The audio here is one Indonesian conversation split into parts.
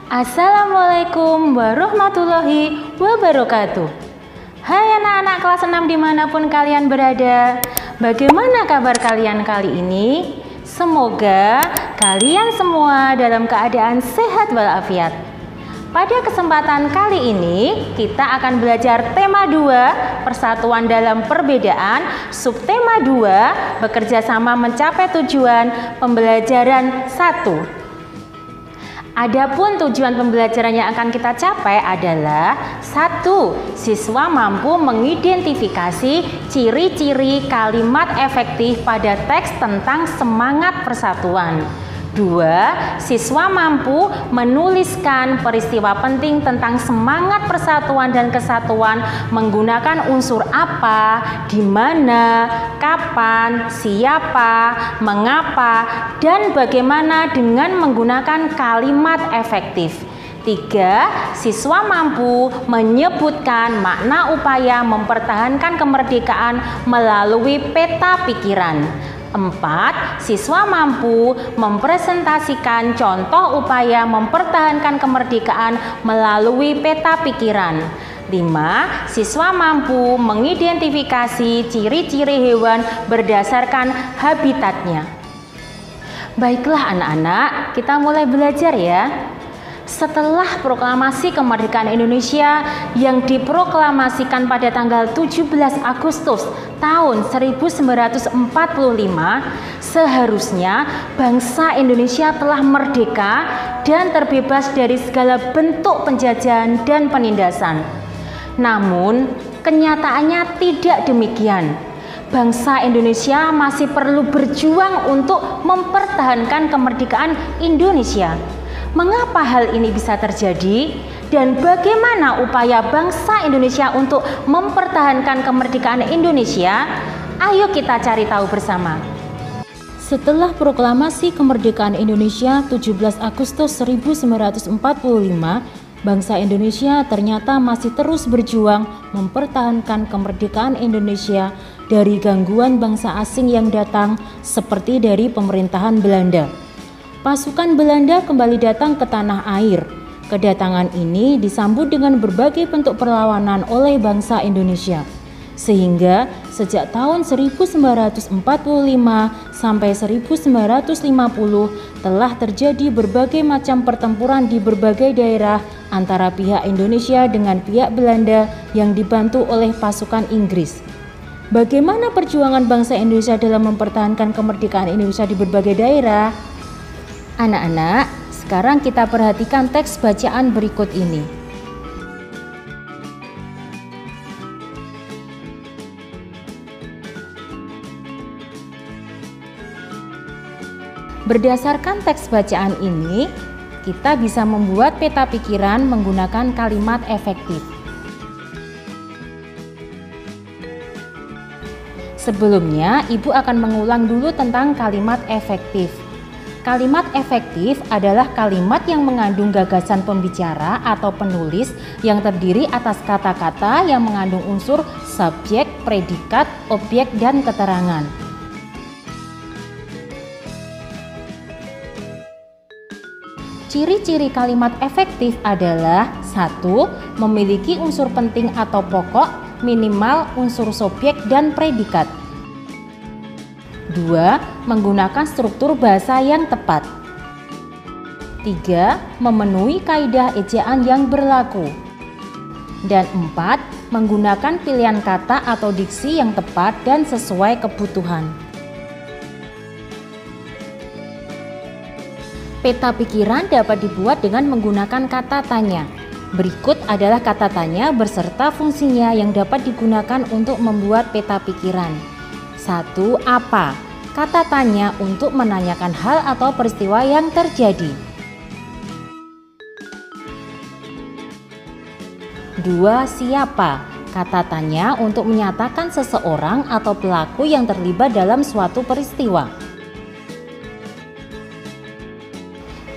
Assalamualaikum warahmatullahi wabarakatuh. Hai anak-anak kelas 6 dimanapun kalian berada. Bagaimana kabar kalian kali ini? Semoga kalian semua dalam keadaan sehat walafiat. Pada kesempatan kali ini kita akan belajar tema 2, persatuan dalam perbedaan, subtema 2, bekerja sama mencapai tujuan, pembelajaran 1. Adapun tujuan pembelajaran yang akan kita capai adalah 1. Siswa mampu mengidentifikasi ciri-ciri kalimat efektif pada teks tentang semangat persatuan. 2. Siswa mampu menuliskan peristiwa penting tentang semangat persatuan dan kesatuan menggunakan unsur apa, di mana, kapan, siapa, mengapa, dan bagaimana dengan menggunakan kalimat efektif. 3. Siswa mampu menyebutkan makna upaya mempertahankan kemerdekaan melalui peta pikiran. 4. Siswa mampu mempresentasikan contoh upaya mempertahankan kemerdekaan melalui peta pikiran. 5. Siswa mampu mengidentifikasi ciri-ciri hewan berdasarkan habitatnya. Baiklah anak-anak, kita mulai belajar ya. Setelah proklamasi kemerdekaan Indonesia yang diproklamasikan pada tanggal 17 Agustus tahun 1945, seharusnya bangsa Indonesia telah merdeka dan terbebas dari segala bentuk penjajahan dan penindasan. Namun, kenyataannya tidak demikian. Bangsa Indonesia masih perlu berjuang untuk mempertahankan kemerdekaan Indonesia. Mengapa hal ini bisa terjadi dan bagaimana upaya bangsa Indonesia untuk mempertahankan kemerdekaan Indonesia? Ayo kita cari tahu bersama. Setelah proklamasi kemerdekaan Indonesia 17 Agustus 1945, bangsa Indonesia ternyata masih terus berjuang mempertahankan kemerdekaan Indonesia dari gangguan bangsa asing yang datang seperti dari pemerintahan Belanda. Pasukan Belanda kembali datang ke tanah air. Kedatangan ini disambut dengan berbagai bentuk perlawanan oleh bangsa Indonesia. Sehingga sejak tahun 1945 sampai 1950 telah terjadi berbagai macam pertempuran di berbagai daerah antara pihak Indonesia dengan pihak Belanda yang dibantu oleh pasukan Inggris. Bagaimana perjuangan bangsa Indonesia dalam mempertahankan kemerdekaan Indonesia di berbagai daerah? Anak-anak, sekarang kita perhatikan teks bacaan berikut ini. Berdasarkan teks bacaan ini, kita bisa membuat peta pikiran menggunakan kalimat efektif. Sebelumnya, Ibu akan mengulang dulu tentang kalimat efektif. Kalimat efektif adalah kalimat yang mengandung gagasan pembicara atau penulis yang terdiri atas kata-kata yang mengandung unsur subjek, predikat, objek, dan keterangan. Ciri-ciri kalimat efektif adalah 1. Memiliki unsur penting atau pokok, minimal unsur subjek dan predikat. 2. Menggunakan struktur bahasa yang tepat. 3. Memenuhi kaidah ejaan yang berlaku. Dan 4. Menggunakan pilihan kata atau diksi yang tepat dan sesuai kebutuhan. Peta pikiran dapat dibuat dengan menggunakan kata tanya. Berikut adalah kata tanya beserta fungsinya yang dapat digunakan untuk membuat peta pikiran. 1. Apa? Kata tanya untuk menanyakan hal atau peristiwa yang terjadi. 2. Siapa? Kata tanya untuk menyatakan seseorang atau pelaku yang terlibat dalam suatu peristiwa.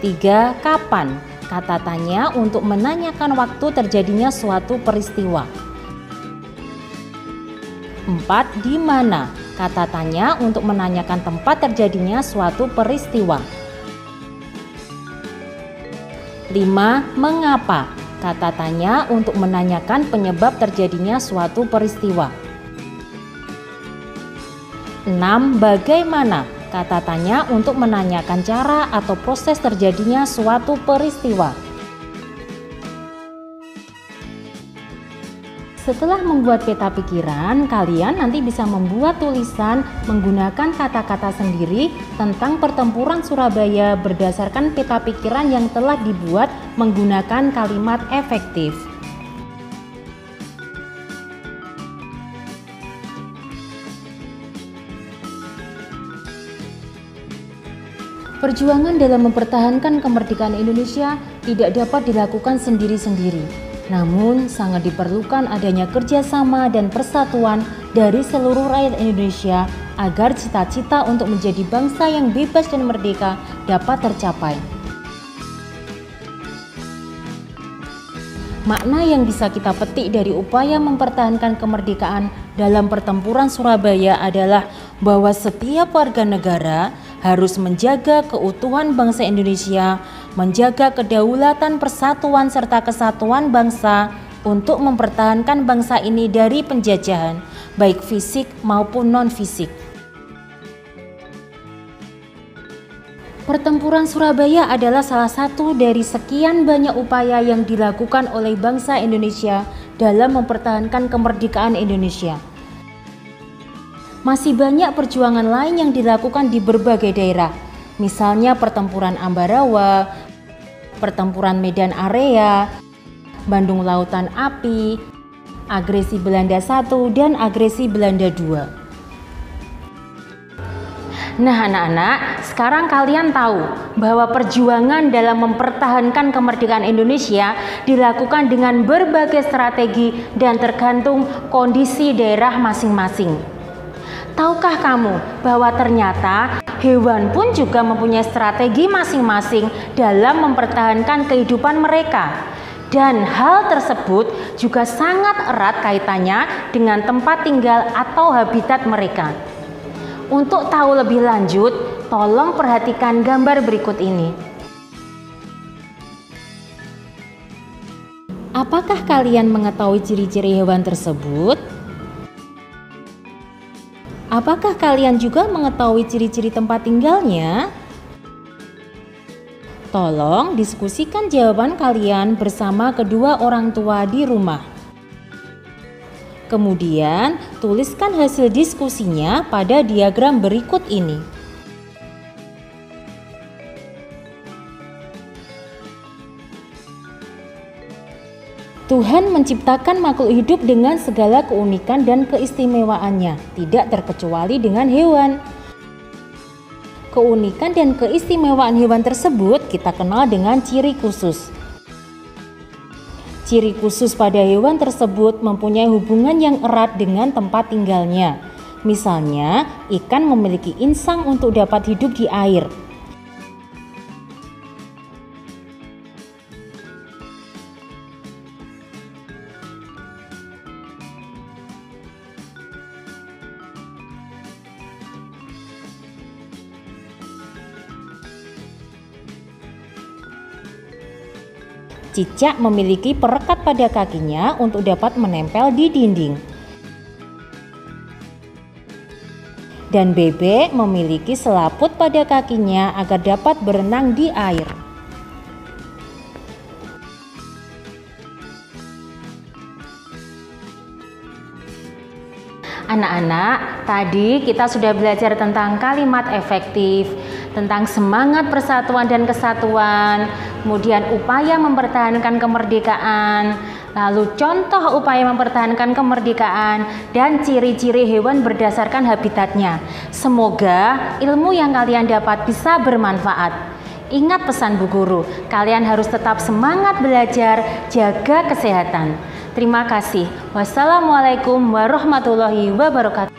3. Kapan? Kata tanya untuk menanyakan waktu terjadinya suatu peristiwa. 4. Di mana? Kata tanya untuk menanyakan tempat terjadinya suatu peristiwa. 5. Mengapa? Kata tanya untuk menanyakan penyebab terjadinya suatu peristiwa. 6. Bagaimana? Kata tanya untuk menanyakan cara atau proses terjadinya suatu peristiwa. Setelah membuat peta pikiran, kalian nanti bisa membuat tulisan menggunakan kata-kata sendiri tentang pertempuran Surabaya berdasarkan peta pikiran yang telah dibuat menggunakan kalimat efektif. Perjuangan dalam mempertahankan kemerdekaan Indonesia tidak dapat dilakukan sendiri-sendiri. Namun, sangat diperlukan adanya kerjasama dan persatuan dari seluruh rakyat Indonesia agar cita-cita untuk menjadi bangsa yang bebas dan merdeka dapat tercapai. Makna yang bisa kita petik dari upaya mempertahankan kemerdekaan dalam pertempuran Surabaya adalah bahwa setiap warga negara harus menjaga keutuhan bangsa Indonesia, menjaga kedaulatan, persatuan, serta kesatuan bangsa untuk mempertahankan bangsa ini dari penjajahan, baik fisik maupun non-fisik. Pertempuran Surabaya adalah salah satu dari sekian banyak upaya yang dilakukan oleh bangsa Indonesia dalam mempertahankan kemerdekaan Indonesia. Masih banyak perjuangan lain yang dilakukan di berbagai daerah, misalnya pertempuran Ambarawa, pertempuran Medan Area, Bandung Lautan Api, agresi Belanda I dan agresi Belanda II. Nah anak-anak, sekarang kalian tahu bahwa perjuangan dalam mempertahankan kemerdekaan Indonesia dilakukan dengan berbagai strategi dan tergantung kondisi daerah masing-masing. Tahukah kamu bahwa ternyata hewan pun juga mempunyai strategi masing-masing dalam mempertahankan kehidupan mereka? Dan hal tersebut juga sangat erat kaitannya dengan tempat tinggal atau habitat mereka. Untuk tahu lebih lanjut, tolong perhatikan gambar berikut ini. Apakah kalian mengetahui ciri-ciri hewan tersebut? Apakah kalian juga mengetahui ciri-ciri tempat tinggalnya? Tolong diskusikan jawaban kalian bersama kedua orang tua di rumah. Kemudian, tuliskan hasil diskusinya pada diagram berikut ini. Tuhan menciptakan makhluk hidup dengan segala keunikan dan keistimewaannya, tidak terkecuali dengan hewan. Keunikan dan keistimewaan hewan tersebut kita kenal dengan ciri khusus. Ciri khusus pada hewan tersebut mempunyai hubungan yang erat dengan tempat tinggalnya. Misalnya, ikan memiliki insang untuk dapat hidup di air. Cicak memiliki perekat pada kakinya untuk dapat menempel di dinding. Dan bebek memiliki selaput pada kakinya agar dapat berenang di air. Anak-anak, tadi kita sudah belajar tentang kalimat efektif, tentang semangat persatuan dan kesatuan, kemudian upaya mempertahankan kemerdekaan, lalu contoh upaya mempertahankan kemerdekaan, dan ciri-ciri hewan berdasarkan habitatnya. Semoga ilmu yang kalian dapat bisa bermanfaat. Ingat pesan Bu Guru, kalian harus tetap semangat belajar, jaga kesehatan. Terima kasih. Wassalamualaikum warahmatullahi wabarakatuh.